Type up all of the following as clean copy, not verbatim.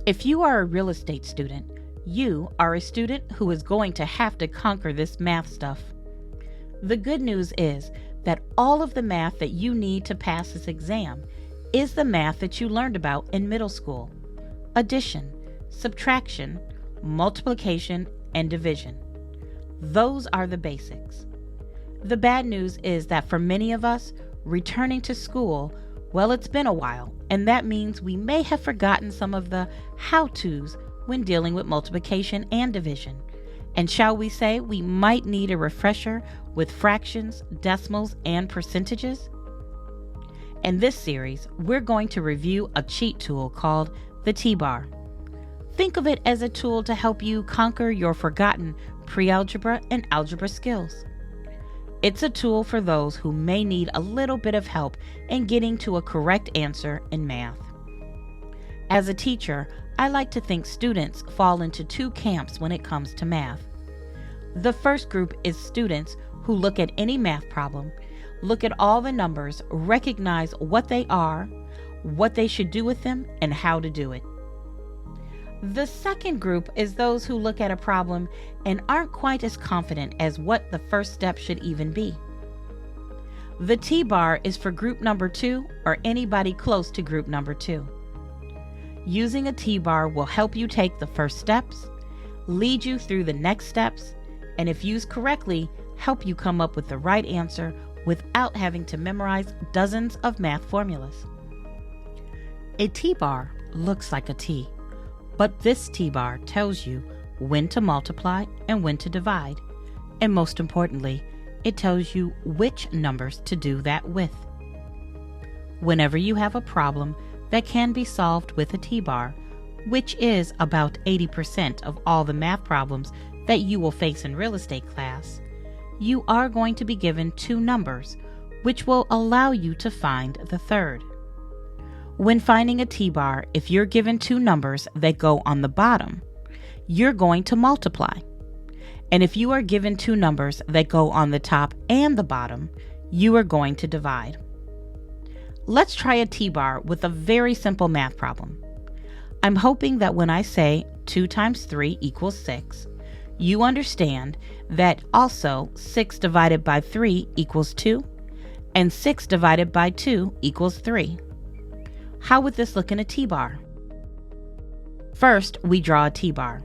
If you are a real estate student, you are a student who is going to have to conquer this math stuff. The good news is that all of the math that you need to pass this exam is the math that you learned about in middle school: addition, subtraction, multiplication, and division. Those are the basics. The bad news is that for many of us, returning to school, well, it's been a while, and that means we may have forgotten some of the how-tos when dealing with multiplication and division. And shall we say we might need a refresher with fractions, decimals, and percentages? In this series, we're going to review a cheat tool called the T-bar. Think of it as a tool to help you conquer your forgotten pre-algebra and algebra skills. It's a tool for those who may need a little bit of help in getting to a correct answer in math. As a teacher, I like to think students fall into two camps when it comes to math. The first group is students who look at any math problem, look at all the numbers, recognize what they are, what they should do with them, and how to do it. The second group is those who look at a problem and aren't quite as confident as what the first step should even be. The T-bar is for group number 2 or anybody close to group number 2. Using a T-bar will help you take the first steps, lead you through the next steps, and if used correctly, help you come up with the right answer without having to memorize dozens of math formulas. A T-bar looks like a T, but this T-bar tells you when to multiply and when to divide, and most importantly, it tells you which numbers to do that with. Whenever you have a problem that can be solved with a T-bar, which is about 80% of all the math problems that you will face in real estate class, you are going to be given two numbers, which will allow you to find the third. When finding a T-bar, if you're given two numbers that go on the bottom, you're going to multiply. And if you are given two numbers that go on the top and the bottom, you are going to divide. Let's try a T-bar with a very simple math problem. I'm hoping that when I say 2 times 3 equals 6, you understand that also 6 divided by 3 equals 2, and 6 divided by 2 equals 3. How would this look in a T-bar? First, we draw a T-bar.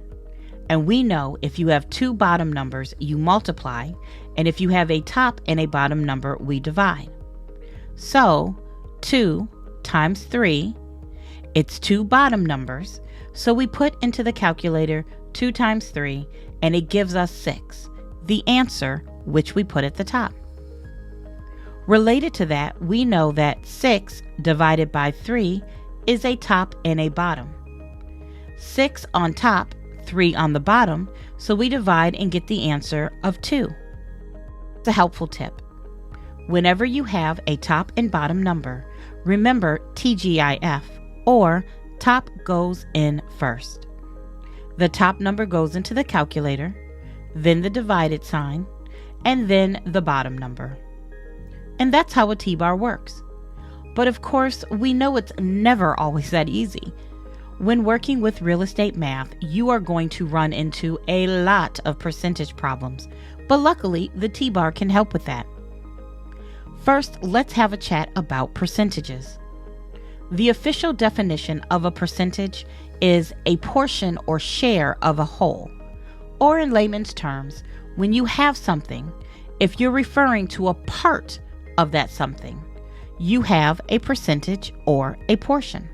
And we know if you have two bottom numbers, you multiply, and if you have a top and a bottom number, we divide. So, 2 times 3, it's two bottom numbers, so we put into the calculator 2 times 3, and it gives us 6, the answer which we put at the top. Related to that, we know that 6 divided by 3 is a top and a bottom. 6 on top, 3 on the bottom, so we divide and get the answer of 2. It's a helpful tip. Whenever you have a top and bottom number, remember TGIF, or top goes in first. The top number goes into the calculator, then the divided sign, and then the bottom number. And that's how a T-bar works. But of course, we know it's never always that easy. When working with real estate math, you are going to run into a lot of percentage problems, but luckily the T-bar can help with that. First, let's have a chat about percentages. The official definition of a percentage is a portion or share of a whole. Or in layman's terms, when you have something, if you're referring to a part of that something, you have a percentage or a portion.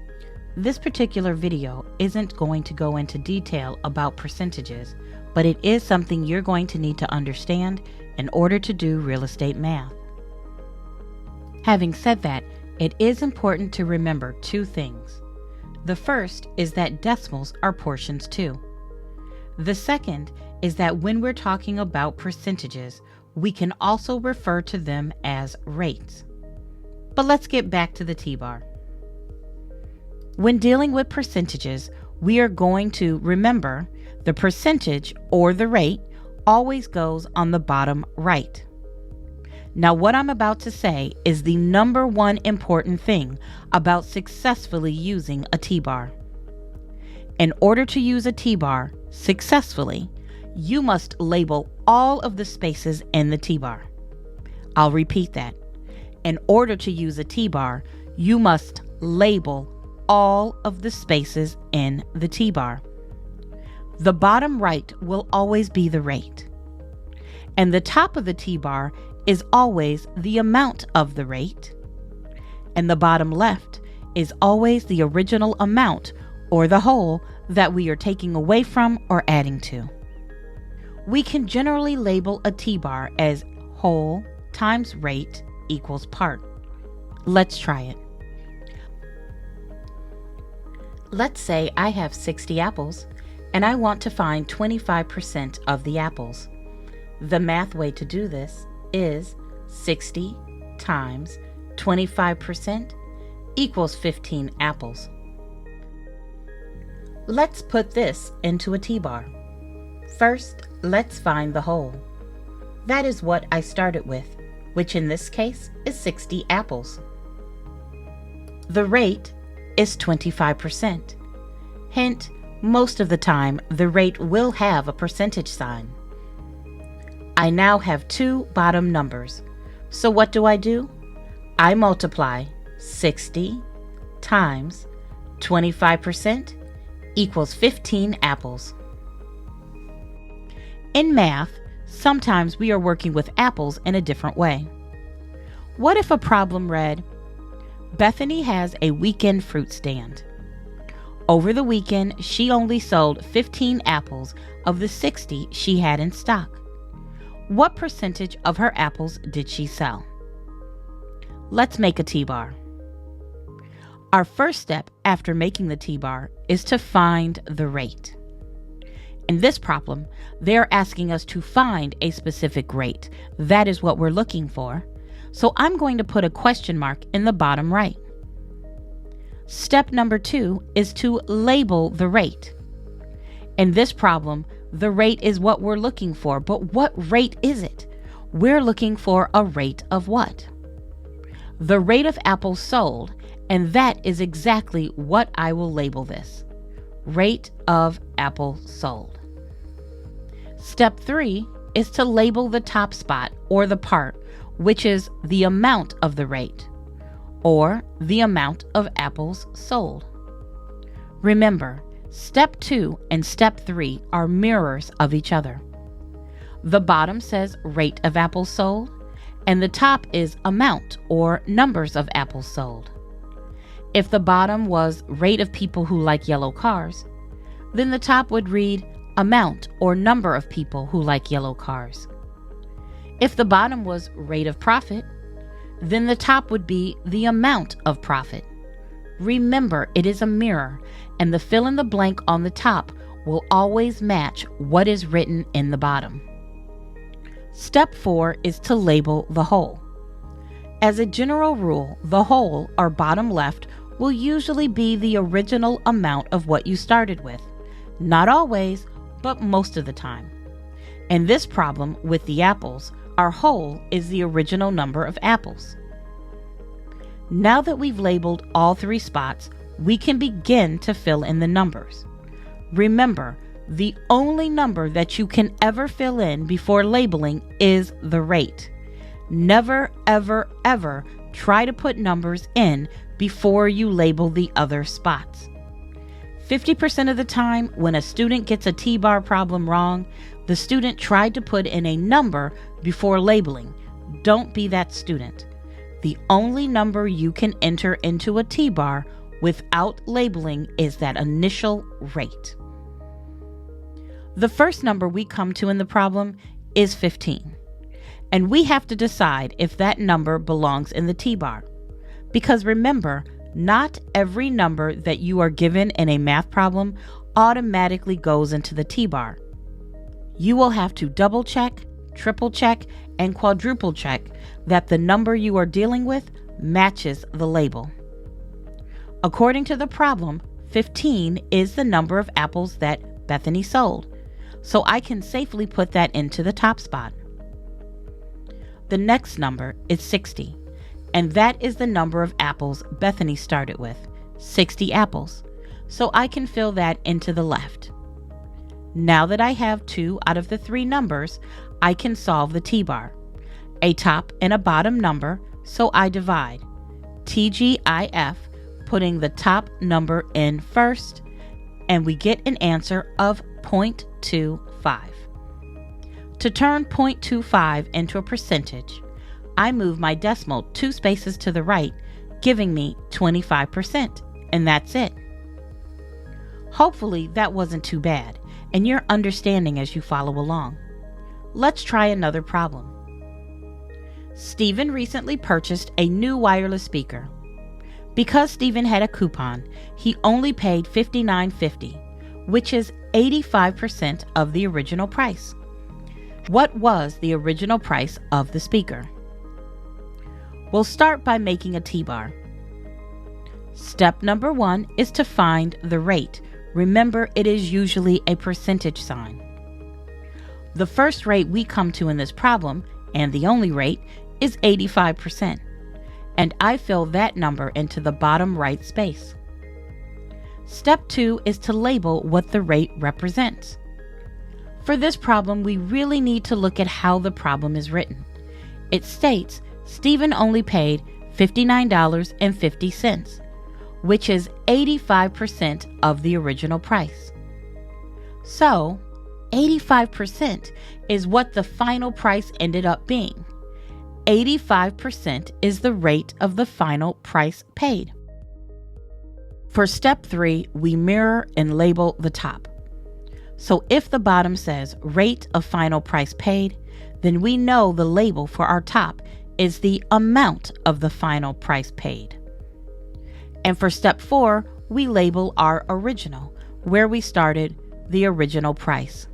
This particular video isn't going to go into detail about percentages, but it is something you're going to need to understand in order to do real estate math. Having said that, it is important to remember two things. The first is that decimals are portions too. The second is that when we're talking about percentages, we can also refer to them as rates. But let's get back to the T-bar. When dealing with percentages, we are going to remember the percentage or the rate always goes on the bottom right. Now, what I'm about to say is the number one important thing about successfully using a T-bar. In order to use a T-bar successfully, you must label all of the spaces in the T-bar. I'll repeat that. In order to use a T-bar, you must label all of the spaces in the T-bar. The bottom right will always be the rate, and the top of the T-bar is always the amount of the rate, and the bottom left is always the original amount or the whole that we are taking away from or adding to. We can generally label a T-bar as whole times rate equals part. Let's try it. Let's say I have 60 apples and I want to find 25% of the apples. The math way to do this is 60 times 25% equals 15 apples. Let's put this into a T-bar. First, let's find the whole. That is what I started with, which in this case is 60 apples. The rate is 25%. Hint, most of the time the rate will have a percentage sign. I now have two bottom numbers, so what do? I multiply 60 times 25% equals 15 apples. In math, sometimes we are working with apples in a different way. What if a problem read, Bethany has a weekend fruit stand. Over the weekend, she only sold 15 apples of the 60 she had in stock. What percentage of her apples did she sell? Let's make a T-bar. Our first step after making the T-bar is to find the rate. In this problem, they're asking us to find a specific rate. That is what we're looking for. So I'm going to put a question mark in the bottom right. Step number 2 is to label the rate. In this problem, the rate is what we're looking for, but what rate is it? We're looking for a rate of what? The rate of apples sold, and that is exactly what I will label this. Rate of apples sold. Step 3 is to label the top spot or the part, which is the amount of the rate, or the amount of apples sold. Remember, step 2 and step 3 are mirrors of each other. The bottom says rate of apples sold, and the top is amount or numbers of apples sold. If the bottom was rate of people who like yellow cars, then the top would read amount or number of people who like yellow cars. If the bottom was rate of profit, then the top would be the amount of profit. Remember, it is a mirror, and the fill in the blank on the top will always match what is written in the bottom. Step 4 is to label the whole. As a general rule, the whole, or bottom left, will usually be the original amount of what you started with. Not always, but most of the time. In this problem with the apples, our whole is the original number of apples. Now that we've labeled all 3 spots, we can begin to fill in the numbers. Remember, the only number that you can ever fill in before labeling is the rate. Never, ever, ever try to put numbers in before you label the other spots. 50% of the time, when a student gets a T-bar problem wrong, the student tried to put in a number before labeling. Don't be that student. The only number you can enter into a T-bar without labeling is that initial rate. The first number we come to in the problem is 15, and we have to decide if that number belongs in the T-bar. Because remember, not every number that you are given in a math problem automatically goes into the T-bar. You will have to double check, triple check, and quadruple check that the number you are dealing with matches the label. According to the problem, 15 is the number of apples that Bethany sold, so I can safely put that into the top spot. The next number is 60, and that is the number of apples Bethany started with, 60 apples. so I can fill that into the left. Now that I have 2 out of the 3 numbers, I can solve the T-bar. A top and a bottom number, so I divide. TGIF, putting the top number in first, and we get an answer of 0.25. To turn 0.25 into a percentage, I move my decimal 2 spaces to the right, giving me 25%, and that's it. Hopefully that wasn't too bad, and you're understanding as you follow along. Let's try another problem. Stephen recently purchased a new wireless speaker. Because Stephen had a coupon, he only paid $59.50, which is 85% of the original price. What was the original price of the speaker? We'll start by making a T-bar. Step number 1 is to find the rate. Remember, it is usually a percentage sign. The first rate we come to in this problem, and the only rate, is 85%, and I fill that number into the bottom right space. Step 2 is to label what the rate represents. For this problem, we really need to look at how the problem is written. It states Stephen only paid $59.50, which is 85% of the original price. So, 85% is what the final price ended up being. 85% is the rate of the final price paid. For step 3, we mirror and label the top. So if the bottom says rate of final price paid, then we know the label for our top is the amount of the final price paid. And for step 4, we label our original, where we started the original price.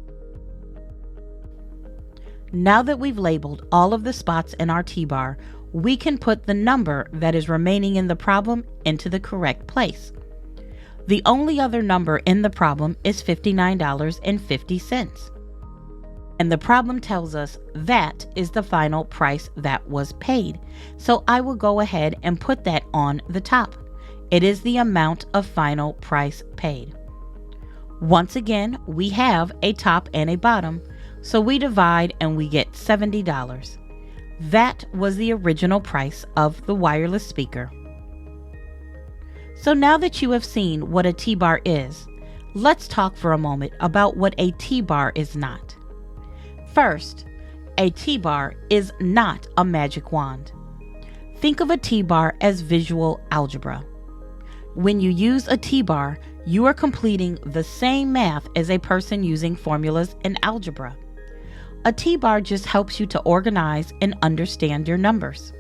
Now that we've labeled all of the spots in our T-bar, we can put the number that is remaining in the problem into the correct place. The only other number in the problem is $59.50. And the problem tells us that is the final price that was paid. So I will go ahead and put that on the top. It is the amount of final price paid. Once again, we have a top and a bottom, so we divide and we get $70. That was the original price of the wireless speaker. So now that you have seen what a T-bar is, let's talk for a moment about what a T-bar is not. First, a T-bar is not a magic wand. Think of a T-bar as visual algebra. When you use a T-bar, you are completing the same math as a person using formulas in algebra. A T-bar just helps you to organize and understand your numbers.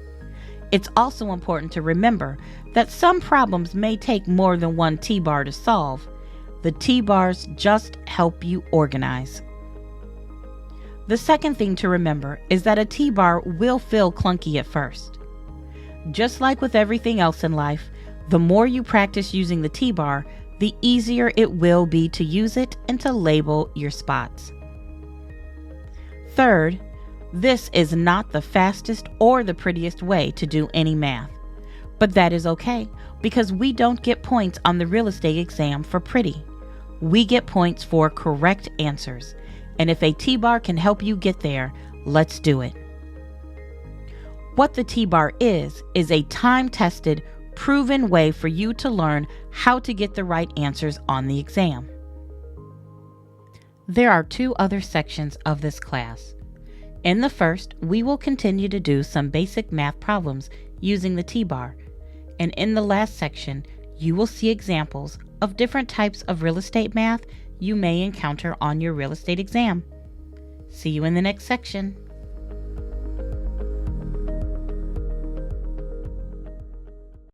It's also important to remember that some problems may take more than one T-bar to solve. The T-bars just help you organize. The second thing to remember is that a T-bar will feel clunky at first. Just like with everything else in life, the more you practice using the T-bar, the easier it will be to use it and to label your spots. Third, this is not the fastest or the prettiest way to do any math. But that is okay, because we don't get points on the real estate exam for pretty. We get points for correct answers. And if a T-bar can help you get there, let's do it. What the T-bar is a time-tested, proven way for you to learn how to get the right answers on the exam. There are 2 other sections of this class. In the first, we will continue to do some basic math problems using the T-bar, and in the last section, you will see examples of different types of real estate math you may encounter on your real estate exam. See you in the next section.